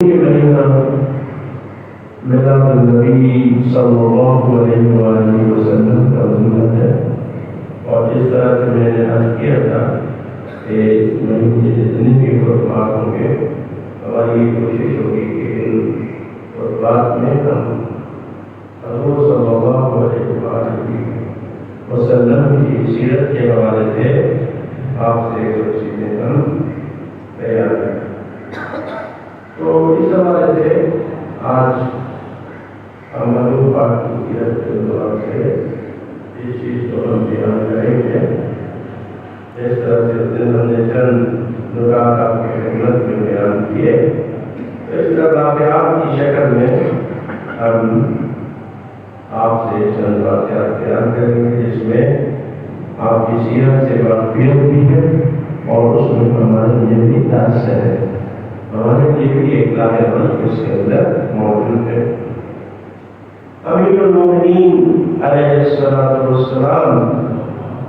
مہینہ میلاد النبی صلی اللہ علیہ وآلہ وسلم کا مہینہ ہے، اور اس طرح سے میں نے عرض کیا تھا کہ اس مہینے جتنے بھی خطبات ہوں گے ہماری یہ کوشش ہوگی کہ ان خطبات میں ہم حضور صلی اللہ علیہ وآلہ وسلم کی سیرت کے حوالے سے آپ سے کچھ چیزیں ہم بیان کریں۔ تو اس حوالے سے آج ہم حضور پاک کی سیرت کے دوران سے اس چیز کو ہم بیان کریں گے۔ اس طرح سے ہم نے چند نکات آپ کی خدمت میں بیان کیے، اس طرح واقعات کی شکل میں ہم آپ سے چند واقعات بیان کریں گے جس میں آپ کی سیرت سے واقفیت بھی ہے اور اس میں ہمارے لیے بھی درس ہے، ہمارے لیے بھی ایک لاہور اس کے اندر موجود ہے۔ امیر المومنین علیہ السلام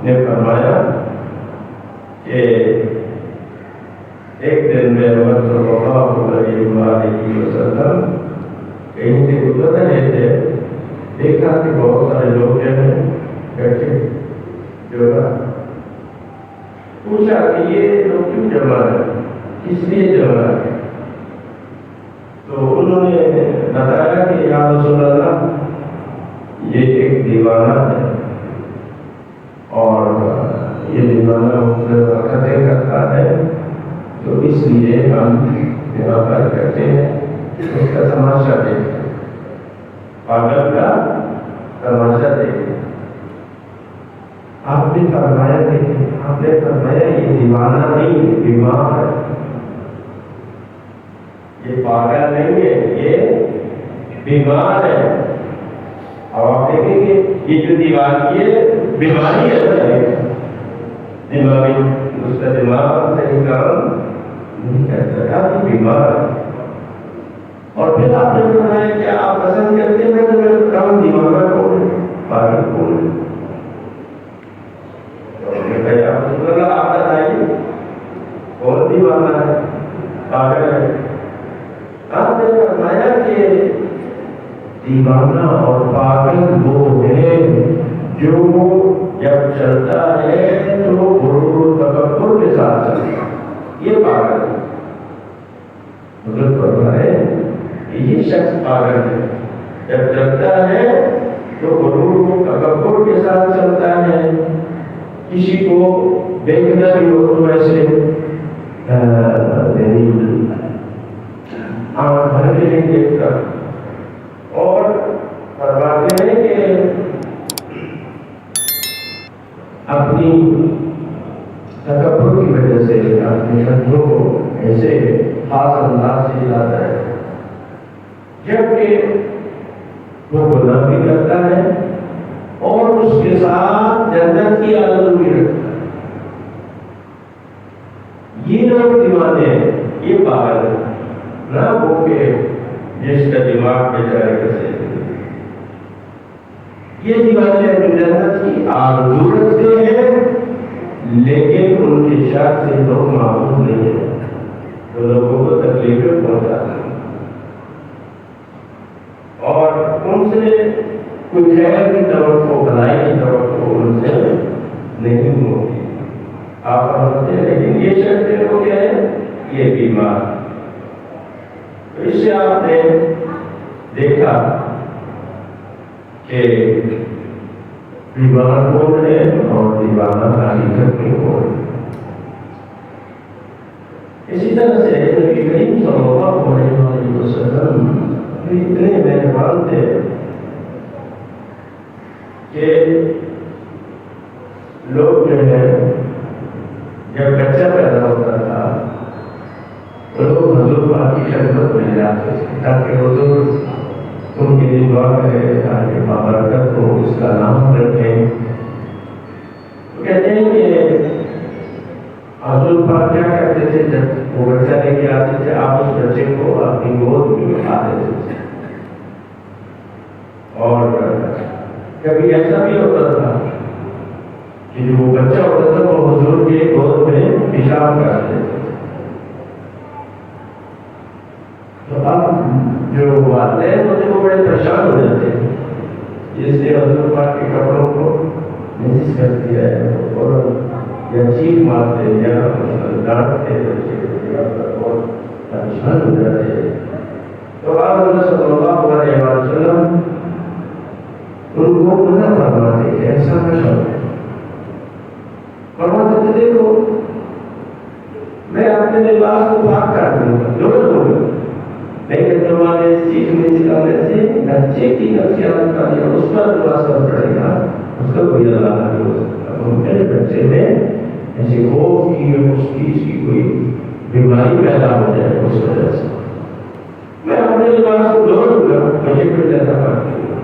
نے فرمایا کہ ایک دن میں صلی اللہ علیہ وآلہ وسلم کہیں سے گزر رہے تھے، دیکھا کہ بہت سارے لوگ بیٹھے پوچھا کہ یہ لوگ کیوں جمع ہے، کس لیے جمع ہے؟ تو انہوں نے بتایا کہ یا رسول اللہ یہ ایک دیوانہ ہے اور یہ دیوانہ حرکتیں کرتا ہے، تو اس لیے ہم یہاں پر کرتے ہیں، اس کا تماشا دیکھتے ہیں، پاگل کا تماشا دیکھتے ہیں۔ آپ نے فرمایا یہ دیوانہ نہیں ہے، بیمار ہے، یہ پاگل نہیں ہے، یہ بیمار ہے۔ اب آپ دیکھیں گے یہ جو دیوانی ہے بیماری ہے، دماغی اس کا دماغ صحیح کام نہیں کرتا، کافی بیمار ہے۔ اور پھر آپ نے فرمایا کہ آپ پسند کرتے ہیں تو میں کام دیوانہ کون ہے، پاگل کون ہے؟ آپ بتائیے کون دیوانہ ہے، پاگل ہے؟ آپ نے فرمایا کہ دیوانہ اور پاگل وہ ہے جو جب چلتا ہے تو غرور تکبر کے ساتھ چلتا ہے، یہ پاگل ہے۔ حضرت فرمائے کہ یہ شخص پاگل ہے، جب چلتا ہے تو غرور و تکبر کے ساتھ چلتا ہے، کسی کو دیکھنا بھی ہو تو ایسے آنکھ بھر کے نہیں دیکھتا، اور فرماتے ہیں کہ اپنی تکبر کی وجہ سے اپنے شخصوں کو ایسے خاص انداز سے لاتا ہے، جبکہ وہ گناہ بھی کرتا ہے اور اس کے ساتھ جنت کی آرزو بھی رکھتا ہے۔ یہ لوگ دیوانے ہیں، یہ پاگل ہے، نہ وہ کہ جس کا دماغ پہ جائے کسے۔ یہ دیوانے ہیں جو جنت کی آرزو رکھتے ہیں لیکن ان کی شاخ سے لوگ معمول نہیں ہیں، تو لوگوں کو تکلیفیں پہنچاتے ہیں اور ان سے کوئی خیر کی توقع، بھلائی کی توقع ان سے نہیں ہوتی۔ آپ سمجھتے ہیں لیکن یہ شخص کو کیا ہے، یہ بیمار۔ تو اس سے آپ نے دیکھا کہ بیمار کون ہے اور دیوانہ حقیقت میں کون ہے۔ اسی طرح سے نبی کریم صلی اللہ علیہ وسلم اتنے مہربان تھے کہ لوگ جو ہے جب بچہ پیدا ہوتا تھا تو لوگ حضور پاک کی خدمت میں جاتے تھے تاکہ حضور ان کے لیے دعا کرے، تاکہ بابرکت کو اس کا نام رکھیں۔ تو کہتے ہیں کہ حضور پاک کیا کرتے تھے، جب وہ بچہ لے کے آتے تھے آپ اس بچے کو اپنی گود میں اٹھا دیتے تھے، اور کبھی ایسا بھی ہوتا تھا کہ جو وہ بچہ ہوتا تھا وہ حضور کے گود میں پیشاب کر دیتے تھے۔ تو اب جو والدین ہوتے ہیں وہ بڑے پریشان ہو جاتے ہیں، جس نے حضور پاک کے کپڑوں کو نجس کر دیا ہے اور یا چیخ مارتے یا ڈانٹتے بچے اور پریشان ہو جاتے ہیں۔ تو آپ صلی اللہ علیہ وسلم ان کو منع فرماتے کہ ایسا نہ کرو، فرماتے تھے دیکھو میں اپنے لباس کو پاک کر دوں گا، دھو دوں گا، لیکن تمہارے سیکھنے سکھانے سے بچے کی نفسیات کا یا اس پر جو اثر پڑے گا اس کا کوئی اللہ نہیں ہو سکتا۔ تو میرے بچے میں ایسی خوف کی اس چیز کی کوئی بیماری پیدا ہو جائے اس وجہ سے میں اپنے لباس کو دھو دوں گا، مجھے پھر زیادہ پاک دوں گا۔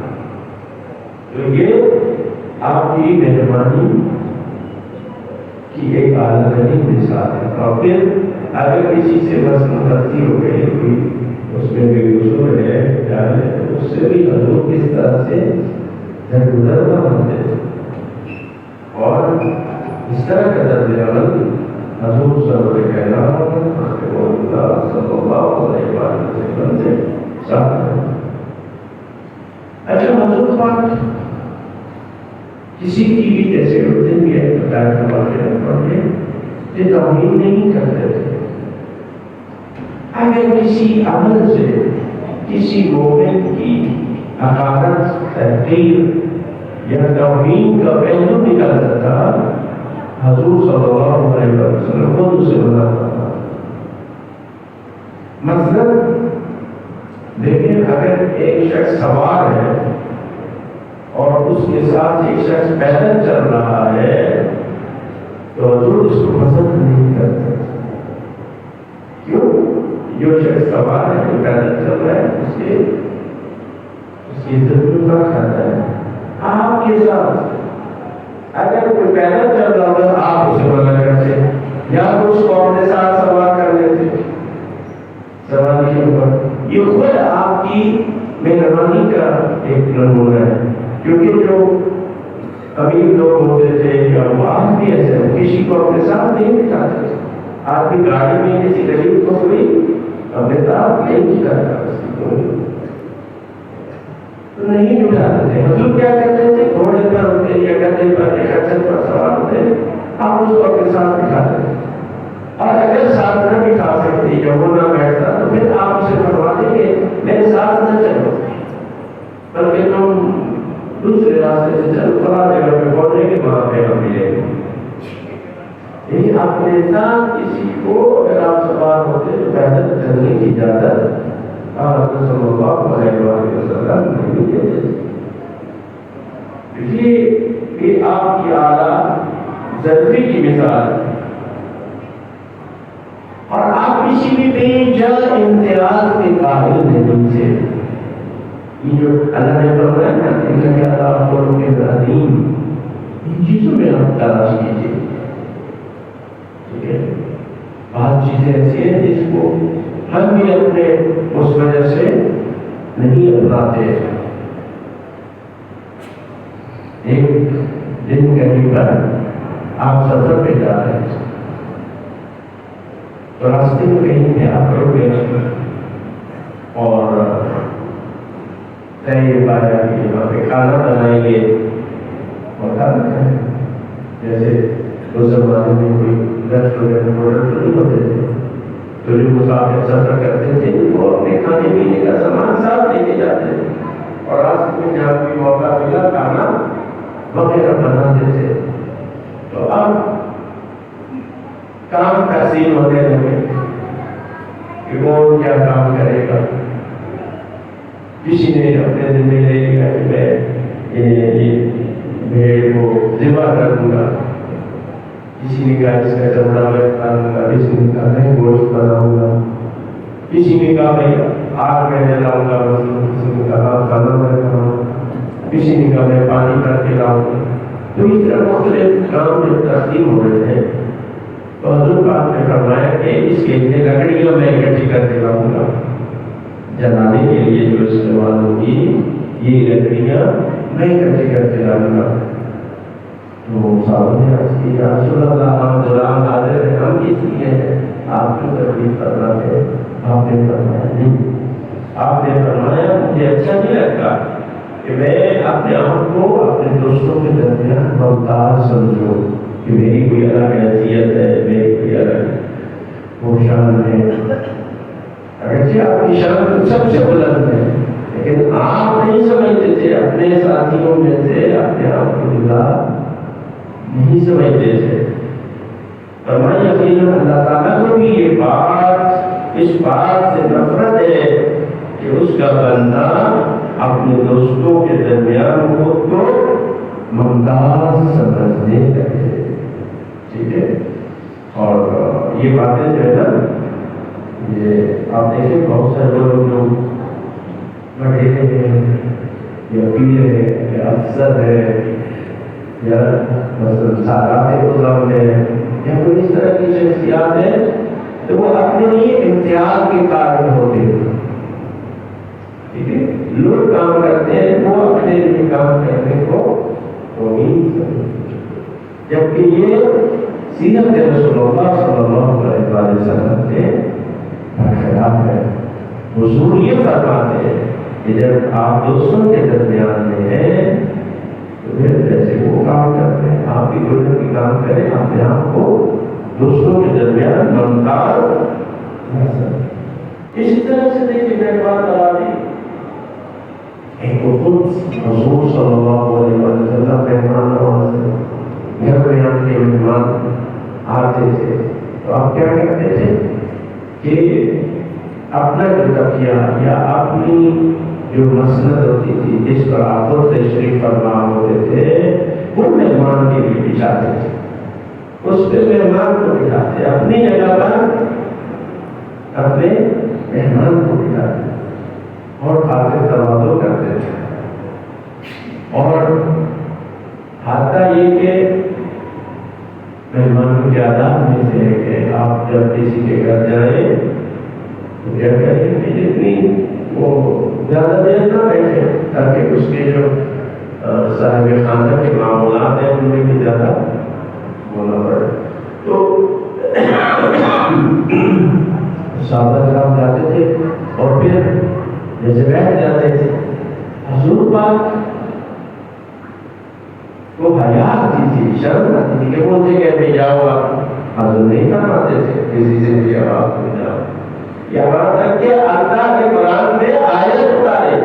تو یہ آپ کی مہربانی کی ایک اعلیٰ ترین مثال ہے۔ اور پھر اگر کسی سے مثلاً غلطی ہو گئی کوئی اس میں بھی قصور ہے کیا ہے تو اس سے بھی حضور کس طرح سے درگزر نہ ہوتے تھے اور اس طرح کا درد عمل حضور صلی اللہ علیہ وسلم سے ساتھ ہے۔ اچھا حضور پاک کسی کی بھی جیسے اردن بھی ایک بتایا پڑھے یہ توہین نہیں کرتے تھے۔ اگر کسی عمل سے کسی مومن کی حقارت، تحقیر یا توہین کا پہلو نکلتا تھا حضور صلی اللہ علیہ وسلم خود اسے بناتا تھا۔ مثلاً دیکھیں اگر ایک شخص سوار ہے اور اس کے ساتھ ایک شخص پیدل چل رہا ہے تو حضور اس کو پسند نہیں کرتے۔ کیوں؟ جو شخص سوار ہے جو پیدل چل رہا ہے اس کی عزت میں فرق آتا ہے۔ آپ کے ساتھ اگر کوئی پیدل چل رہا ہوگا آپ اسے منع کرتے یا اس کو اپنے ساتھ سوار کر لیتے سواری کے اوپر۔ یہ خود آپ کی مہربانی کا ایک نمونہ ہے، کیونکہ جو امیر لوگ ہوتے تھے یا وہ آج بھی ایسے کسی کو اپنے ساتھ نہیں بٹھاتے۔ آپ کی گاڑی میں کسی غریب کو کوئی اپنے ساتھ نہیں کرتا تو نہیں بٹھاتے تھے۔ حضور کیا کرتے تھے؟ گھوڑے پر ہوتے یا گدھے پر یا خچر پر سوار ہوتے آپ اس کو اپنے ساتھ بٹھاتے تھے، اور اگر ساتھ نہ بٹھا سکتے یا وہ نہ بیٹھتا تو پھر آپ اسے فرما دیں کہ میرے ساتھ نہ چلو بلکہ تم دوسرے راستے سے چلو، فلاں جگہ پہ پہنچے گے وہاں پہ ہم ملیں گے۔ یعنی اپنے ساتھ کسی کو اگر آپ سوار ہوتے تو پیدل چلنے کی اجازت آپ صلی اللہ علیہ وسلم نہیں دیتے تھے۔ یہ آپ کی اعلیٰ ضروری کی مثال ہے، اور آپ کسی بھی بے جا امتیاز کے قائل نہیں تھے۔ یہ جو اللہ نے فرمایا نا ان کا اللہ خلق عظیم، ان چیزوں میں آپ تلاش کیجیے۔ ٹھیک ہے، بہت چیزیں ایسی ہیں جس کو ہم بھی اپنے اس وجہ سے نہیں اپناتے۔ ایک دن کہیں پر آپ سفر پہ جا رہے ہیں تو راستے میں کہیں پہ آپ رک گئے اور طے پایا کہ وہاں پہ کھانا بنائیں گے اور کھانا کھائیں۔ جیسے اس زمانے میں کوئی ریسٹورینٹ نہیں ہوتے تھے تو جو مسافر سفر کرتے تھے وہ اپنے کھانے پینے کا سامان ساتھ لے کے جاتے تھے اور راستے میں جہاں کوئی موقع ملا کھانا وغیرہ بناتے تھے۔ تو اب کام تقسیم ہونے لگے کہ کون کیا کام کرے گا۔ کسی نے اپنے ذمہ لے لیا کہ میں یہ بھیڑ کو ذبح کر دوں گا، کسی نے کہا اس کا چمڑا میں کھاؤں گا، کسی نے کہا میں گوشت بناؤں گا، کسی نے کہا بھائی آگ میں جلاؤں گا، کسی نے کہا کھانا میں کھاؤں گا، کسی نے کہا میں پانی بھر کے لاؤں گا۔ تو اس طرح مختلف کام جب تقسیم ہو رہے ہیں تو حضور پاک نے فرمایا کہ اس کے لیے لکڑیاں میں اکٹھی کر کے لاؤں گا، جلانے کے لیے جو استعمال ہوگی یہ لکڑیاں میں اکٹھی کر کے لاؤں گا۔ تو صاحب نے عرض کی یا رسول اللہ ہم غلام حاضر ہیں، ہم کس لیے ہیں، آپ کی تکلیف کرنا ہے۔ آپ نے فرمایا نہیں، آپ نے فرمایا مجھے اچھا نہیں لگتا کہ میں اپنے آپ کو اپنے دوستوں کے درمیان ممتاز سمجھوں کہ میری کوئی الگ حیثیت ہے، میری کوئی الگ وہ شان ہے۔ اگرچہ آپ کی شان سب سے بلند ہے، لیکن آپ نہیں سمجھتے تھے اپنے ساتھیوں میں سے اپنے آپ کو جدا نہیں سمجھتے تھے۔ فرمایا یقیناً اللہ تعالیٰ کو بھی یہ بات، اس بات سے نفرت ہے کہ اس کا بندہ اپنے دوستوں کے درمیان خود کو ممتاز سمجھنے لگے۔ ٹھیک ہے، اور یہ باتیں جو ہے نا، یہ آپ دیکھیں بہت سارے لوگ جو بڑے ہیں یا پیر ہے یا افسر ہے یا مثلاً سادات عظام ہے یا کوئی اس طرح کی شخصیات ہے، تو وہ اپنے لیے امتیاز کے قائل ہوتے ہیں۔ ٹھیک ہے، لوگ کام کرتے ہیں، وہ اپنے لیے کام کرنے کو توہین سمجھتے ہیں، جبکہ یہ سیرت رسول اللہ صلی اللہ علیہ وسلم کے برخلاف ہے۔ حضور یہ فرماتے ہیں کہ جب آپ دوستوں کے درمیان میں ہیں تو پھر جیسے وہ کام کرتے ہیں آپ بھی کوئی نہ کوئی کام کریں، اپنے آپ کو دوستوں کے درمیان ممتاز نہ سمجھیں۔ اسی طرح سے دیکھیں میں بات کرا دی، ایک خود حضور صلی اللہ علیہ وسلم مہمان نواز ہے، گھر میں آپ کے مہمان آتے تھے تو آپ کیا کرتے تھے کہ اپنا جو تکیہ یا اپنی جو مسند ہوتی تھی جس پر آپ خود تشریف فرما ہوتے تھے وہ مہمان کے لیے بچھاتے تھے، اس پہ مہمان کو بٹھاتے، اپنی جگہ پر اپنے مہمان کو بٹھاتے اور خاطر تواضع کرتے تھے۔ اور حتیٰ یہ کہ مہمانوں کے آداب میں سے ہے کہ آپ جب کسی کے گھر جائیں تو کیا کریں کہ جتنی وہ زیادہ دیر نہ بیٹھے تاکہ اس کے جو صاحب خانہ کے معاملات ہیں ان میں بھی زیادہ ہونا پڑے۔ تو صحابہ کرام جاتے تھے اور پھر جیسے بیٹھ جاتے تھے، حضور پاک کو حیا آتی تھی، شرم آتی تھی کہ بولتے کہ میں جاؤ، آپ حضور نہیں فرماتے تھے کسی سے بھی جواب ہو جاؤ، یہاں تک کہ اللہ کے قرآن میں آیت اتارے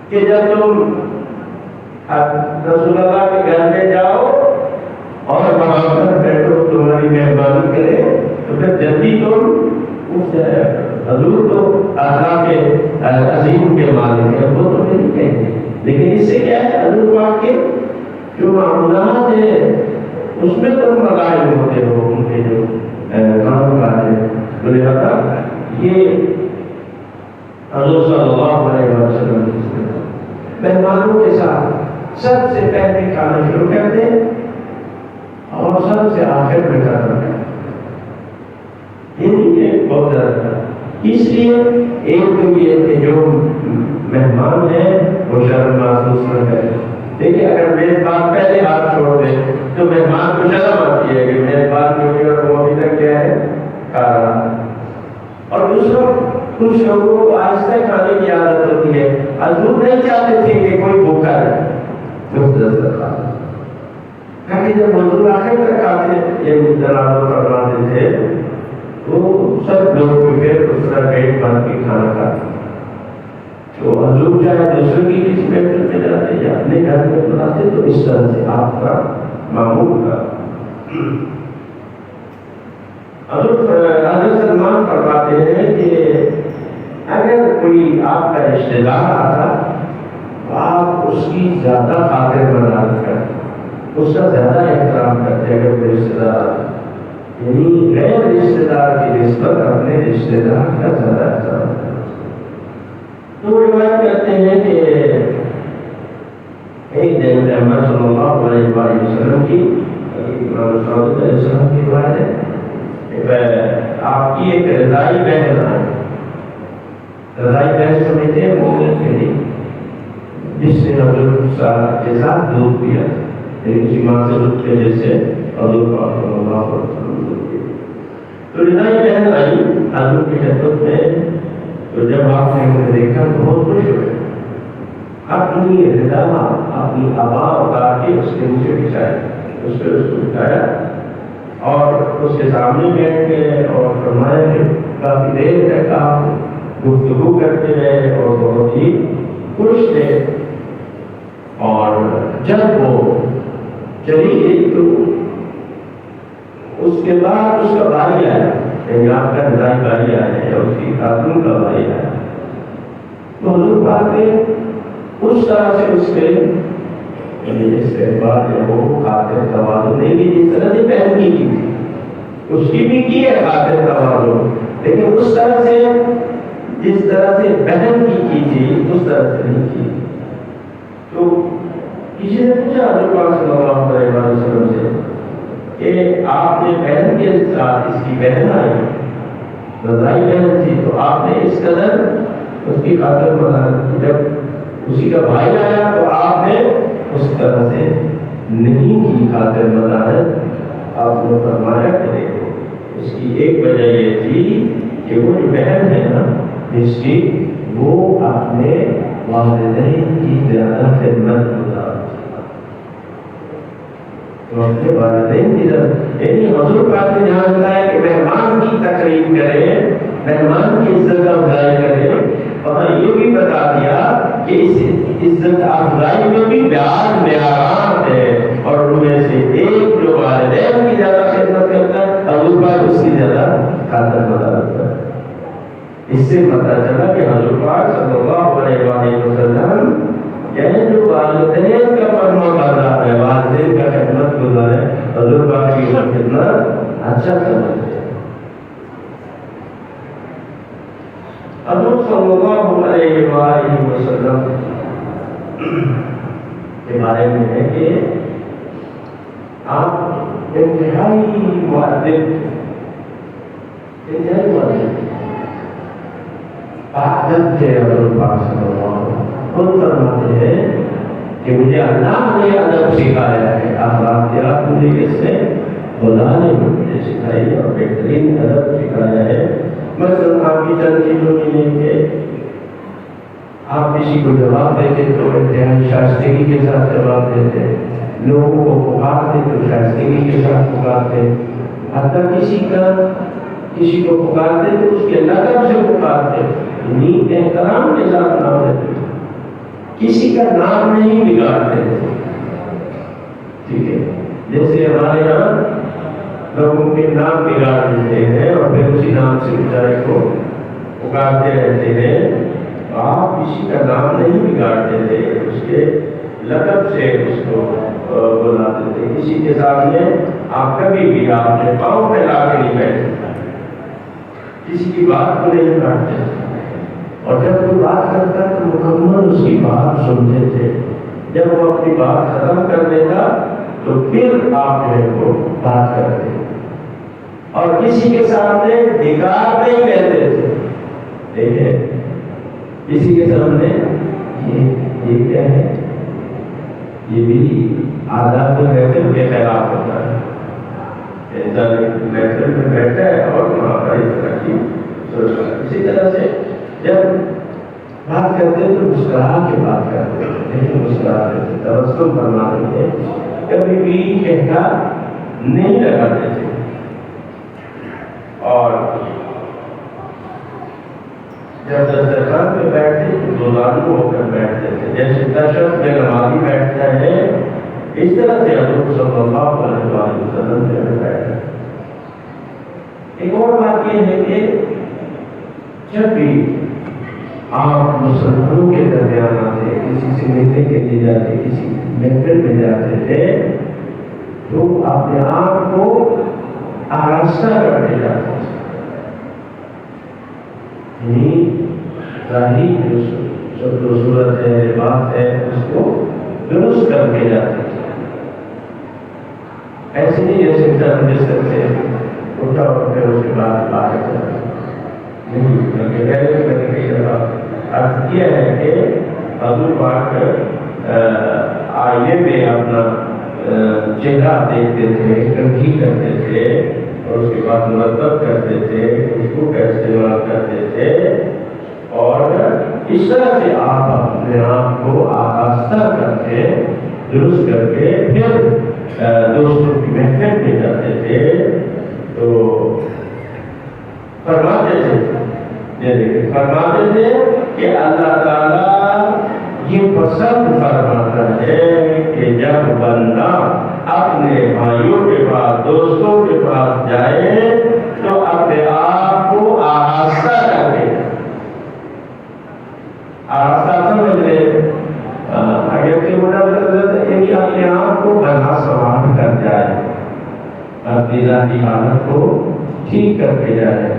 کہ جب تم رسول اللہ کے گھر میں جاؤ اور وہاں پر بیٹھو تمہاری مہربانی کرے تو پھر جلدی تم اٹھ جایا کرو۔ حضور تو اخلاق عظیم کے مالک ہے، وہ تو نہیں کہیں گے، لیکن اس سے کیا ہے حضور پاک کے جو معاملات ہیں اس میں تم مغائب ہوتے ہو، ان کے جو کام کاج ہے، تو لہٰذا یہ حضور صلی اللہ علیہ وسلم مہمانوں کے ساتھ سب سے پہلے کھانا شروع کرتے اور سب سے آخر میں کھانا کرتے۔ یہ بہت زیادہ تھا، اس لیے ایک تو یہ کہ جو مہمان ہیں وہ شرم محسوس نہ کرے۔ دیکھیں اگر میزبان پہلے ہاتھ چھوڑ دے تو مہمان کو شرم آتی ہے کہ میزبان جو ہے وہ ابھی تک کیا ہے کھا رہا، اور دوسروں کچھ لوگوں کو آہستہ کھانے کی عادت ہوتی ہے، حضور نہیں چاہتے تھے کہ کوئی بھوکا رہے، تاکہ جب حضور آخر تک آتے یہ جناب فرماتے تھے تو سب لوگ پھر اس طرح پیٹ بھر کے کھانا کھاتے، تو حضور چاہے دوسروں کی کسی محفل میں جاتے یا اپنے گھر میں بناتے تو اس طرح سے آپ کا معمول تھا۔ حضرت سلمان فرماتے ہیں کہ اگر کوئی آپ کا رشتہ دار آتا تو آپ اس کی زیادہ خاطر مدارت کرتے، اس کا زیادہ احترام کرتے، اگر کوئی رشتہ دار آتا، یعنی غیر رشتہ دار کی نسبت اپنے رشتہ دار کا زیادہ احترام کرتے۔ تو روایت کرتے ہیں کہ ایک دن محمد صلی اللہ علیہ وسلم کی امام صادق علیہ السلام کی روایت ہے، آپ کی ایک رضائی بہن آئی۔ رضائی بہن سمجھتے ہیں مومن کے لیے جس نے حضور کے ساتھ دودھ دیا، یعنی کسی ماں سے دودھ کے جیسے حضور پاک صلی اللہ علیہ وسلم دودھ دیا۔ تو رضائی بہن آئی حضور کی خدمت میں تو جب آپ نے انہیں دیکھا تو بہت خوش ہوئے، اپنی رضا اپنی آبا اتار کے اس کے نیچے بچھائے، اس پہ اس کو بٹھایا اور اس کے سامنے بیٹھ گئے اور فرمایا کہ کافی دیر تک آپ گفتگو کرتے رہے اور بہت ہی خوش تھے، اور جب وہ چلی گئی تو اس کے بعد اس کا بھائی آیا، یعنی آپ کا رضائی بھائی آیا ہے اور اس کی خاتون کا بھائی آیا، تو حضور پاک نے اس طرح سے اس کے استقبال ہے وہ خاطر تواضع نہیں کی جس طرح سے بہن کی تھی، اس کی بھی کی ہے خاطر تواضع، لیکن اس طرح سے جس طرح سے بہن کی تھی اس طرح سے نہیں کی۔ تو کسی نے پوچھا حضور پاک صلی اللہ علیہ وسلم سے کہ آپ نے بہن کے ساتھ، اس کی بہن آئی رضائی بہن تھی تو آپ نے اس قدر اس کی خاطر مدد کی، جب اسی کا بھائی آیا تو آپ نے اس طرح سے نہیں کی خاطر مدد۔ آپ نے فرمایا کہ اس کی ایک وجہ یہ تھی کہ وہ جو بہن ہے نا اس کی، وہ اپنے والدین کی زیادہ خدمت گزار، تو اپنے والدین کی طرف، یعنی حضور پاک نے جہاں بتایا کہ مہمان کی تقریب کرے، مہمان کی عزت افزائی کرے، وہاں یہ بھی بتا دیا کہ اس عزت افزائی میں بھی بیان معیارات ہے، اور ان میں سے ایک جو والدین کی زیادہ خدمت کرتا ہے حضور پاک اس کی زیادہ خاطر مدد کرتا ہے۔ اس سے پتہ چلا کہ حضور پاک صلی اللہ علیہ وسلم یعنی جو والدین کا فرما بردار ہے، والدین کا خدمت گزار ہے، حضور پاک کی خدمت اچھا سمجھتے ہیں۔ حضور صلی اللہ علیہ وسلم کے بارے میں ہے کہ آپ انتہائی مؤدب، عادت تھے حضور پاک صلی اللہ علیہ وسلم، خود فرماتے ہیں کہ مجھے اللہ نے ادب سکھایا ہے، اخلاقیات مجھے کس نے؟ خدا نے مجھے سکھائی ہے اور بہترین ادب سکھایا ہے۔ مثلاً آپ کی چند چیزوں میں یہ کہ آپ کسی کو جواب دیتے تو انتہائی شائستگی کے ساتھ جواب دیتے، لوگوں کو پکارتے تو شائستگی کے ساتھ پکارتے، حتیٰ کسی کو پکارتے تو اس کے لقب سے پکارتے، یعنی احترام کے ساتھ نام دیتے، کسی کا نام نہیں بگاڑتے۔ ٹھیک ہے، جیسے ہمارے یہاں لوگوں کے نام بگاڑ دیتے ہیں اور پھر اسی نام سے بیچارے کو پکارتے رہتے ہیں، آپ کسی کا نام نہیں بگاڑتے تھے، اس کے لقب سے اس کو بلاتے تھے۔ کسی کے سامنے آپ کبھی بھی آپ نے پاؤں پھیلا کے نہیں بیٹھتے، کسی کی بات کو نہیں کاٹتے، اور جب کوئی بات کرتا تو مکمل اس کی بات سنتے تھے، جب وہ اپنی بات ختم کر دیتا تو پھر آپ جو ہے وہ بات کرتے، اور کسی کے سامنے بیکار نہیں کہتے تھے۔ دیکھیں کسی کے سامنے یہ کیا ہے، یہ بھی آداب محفل کے خلاف ہوتا ہے۔ انسان محفل میں بیٹھا ہے اور وہاں پر اس طرح کی سوچ، اسی طرح سے جب بات کرتے تو مسکرا کے بات کرتے ہیں، لیکن مسکراتے تھے، تبسم فرماتے تھے، کبھی بھی کہتا نہیں لگاتے تھے، اور جب دسترخوان پہ بیٹھتے تو دوزانو ہو کر بیٹھتے تھے، جیسے تشہد میں نمازی بیٹھتا ہے اس طرح سے حضور صلی اللہ علیہ وسلم سے بیٹھا۔ ایک اور بات یہ ہے کہ جب بھی آپ مسلمانوں کے درمیان آتے، کسی سے ملنے کے لیے جاتے، کسی محفل میں جاتے تھے تو اپنے آپ کو آراستہ کر کے جاتے تھے، یعنی ظاہری جو شکل و صورت ہے، لباس ہے، اس کو درست کر کے جاتے تھے، ایسے نہیں جیسے بستر سے اٹھا اور پھر اس کے بعد باہر چلا نہیں، بلکہ پہلے میں نے کئی دفعہ عرض کیا ہے کہ حضور پاک آئینے میں اپنا چہرہ دیکھتے تھے، کنگھی کرتے تھے اور اس کے بعد مرتب کرتے تھے، خوشبو کا استعمال کرتے تھے، اور اس طرح سے آپ اپنے آپ کو آراستہ کر کے درست کر کے پھر دوستوں کی محفل میں جاتے تھے تو فرماتے تھے کہ اللہ تعالیٰ یہ پسند فرماتا ہے کہ جب بندہ اپنے بھائیوں کے پاس دوستوں کے پاس جائے تو اپنے آپ کو آراستہ کر کے آراستہ سمجھ لے اگر کہ یعنی اپنے آپ کو بنا سوار کر جائے اپنی ذاتی حالت کو ٹھیک کر کے جائے.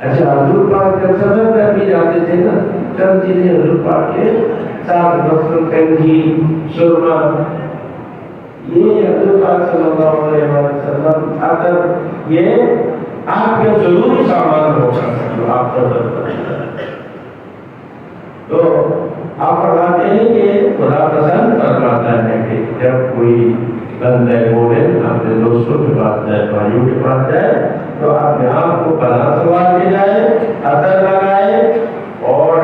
اچھا حضور پاک جب سفر کر بھی جاتے تھے نا چند چیزیں حضور پاک کے ساتھ مثلاً کنگھی سرما یہ حضور پاک صلی اللہ علیہ وسلم اگر یہ آپ کا ضروری سامان ہوگا جو آپ سفر کرتے ہیں تو آپ فرماتے ہیں کہ خدا پسند فرماتا ہے کہ جب کوئی بندہ مومن اپنے دوستوں کے پاس جائے بھائیوں کے پاس جائے تو اپنے آپ کو بنا سوار کے جائے عطر لگائے اور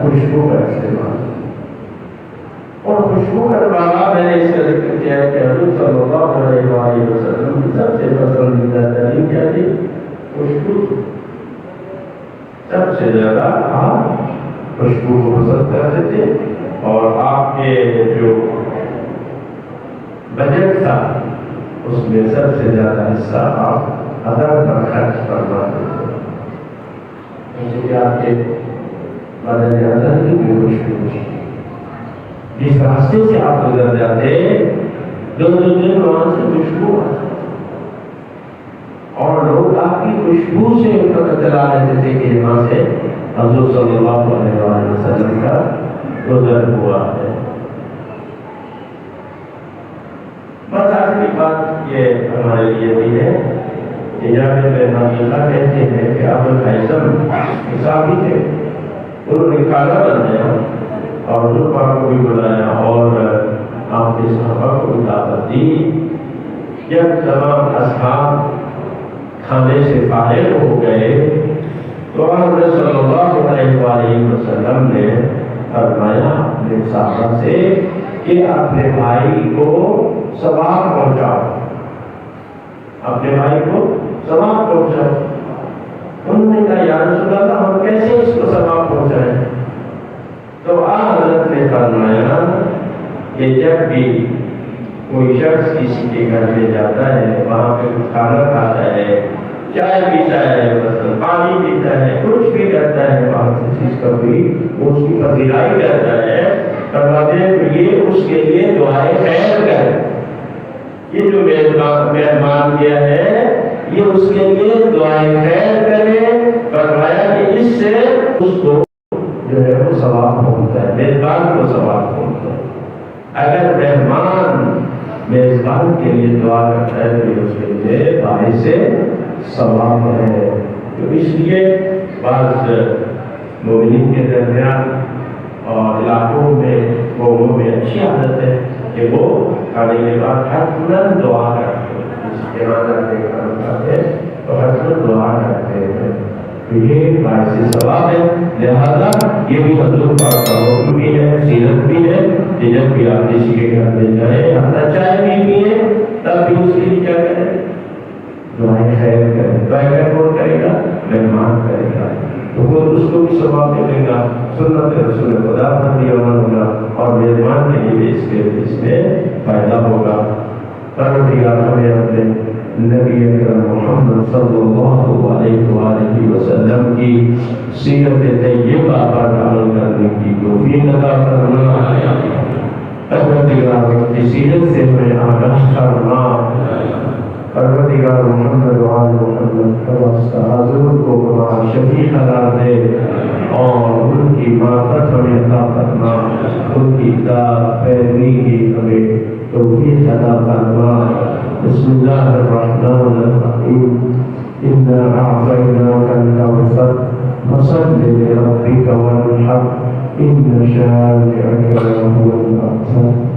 خوشبو کا استعمال. اور خوشبو کا بابا میں نے اس کا ذکر کیا ہے کہ حضور صلی اللہ علیہ وسلم کی سب سے پسندیدہ تعلیم کیا تھی؟ خوشبو. سب سے زیادہ آپ خوشبو کو پسند کرتے تھے اور آپ کے جو بجٹ تھا اس میں سب سے زیادہ حصہ آپ عطر پر خرچ فرماتے تھے. کہ آپ کے بدن عطر کی بھی خوشبو جس راستے سے آپ گزر جاتے دو دن وہاں سے خوشبو اور لوگ آپ کی خوشبو سے پتہ چلا لیتے تھے کہ یہاں سے حضور صلی اللہ علیہ وسلم کا گزر ہوا ہے. بس آخری بات یہ ہمارے لیے بھی ہے کہ جناب مہمان اللہ کہتے ہیں کہ ابو الہیثم صحابی تھے انہوں نے کھانا بنایا اور حضور پاک کو بھی بلایا اور آپ کے صحابہ کو بھی دعوت دی. جب تمام اصحاب کھانے سے فارغ ہو گئے تو حضرت صلی اللہ علیہ وسلم نے فرمایا اپنے صحابہ سے کہ اپنے بھائی کو ثواب پہنچاؤ اپنے بھائی کو ثواب پہنچاؤ. انہوں نے کہا یا رسول اللہ ہم کیسے اس کو ثواب پہنچائیں؟ تو حضرت نے فرمایا کہ جب بھی کوئی شخص کسی کے گھر میں جاتا ہے وہاں پہ کھانا کھاتا ہے چائے پیتا ہے پانی پیتا ہے کچھ بھی کرتا ہے وہاں سے چیز کا بھی اس کی پذیرائی کرتا ہے فرماتے ہیں تو یہ اس کے لیے دعائے خیر کرے. یہ جو مہمان گیا ہے یہ اس کے لیے دعائے خیر کرے. فرمایا کہ اس سے اس کو جو ہے وہ ثواب پہنچتا ہے میزبان کو ثواب پہنچتا ہے. اگر مہمان میزبان کے لیے دعا کرتا ہے تو اس کے لیے باعث ثواب ہے. تو اس لیے بعض مومنین کے درمیان اور علاقوں میں قوموں میں اچھی عادت ہے کہ وہ کھانے کے بعد حتماً دعا کرتے ہیں. اس کے بعد کرتے تو حتماً دعا کرتے ہیں. تو یہ باعث ثواب ہے. لہذا یہ بھی حضور پاک کا حکم بھی ہے سیرت بھی ہے کہ جب بھی آپ کسی کے گھر میں جائیں حتیٰ چائے بھی پیے تب بھی اس کے لیے کیا کریں؟ دعائیں خیر کریں. دعائیں خیر کون کرے گا؟ مہمان کرے گا. تو وہ اس کو بھی ثواب ملے گا سنت رسول خدا پر بھی عمل ہوگا اور میزبان کے لیے اس میں فائدہ ہوگا. پروردگار ہمیں اپنے نبی اکرم محمد صلی اللہ علیہ وآلہ وسلم کی سیرت طیبہ پر عمل کرنے کی توفیق عطا فرما. پروردگار کی سیرت سے ہمیں آگاہ فرما. پروردگار محمد وآل محمد کا واسطہ حضور کو ہمارا شفیع قرار دے اور ان کی معرفت ہمیں عطا فرما. ان کی اطاعت پیروی کی ہمیں توفیق عطا فرما. بسم اللہ الرحمن الرحیم. انا اعطیناک الکوثر فصل لربک وانحر ان شانئک هو الابتر.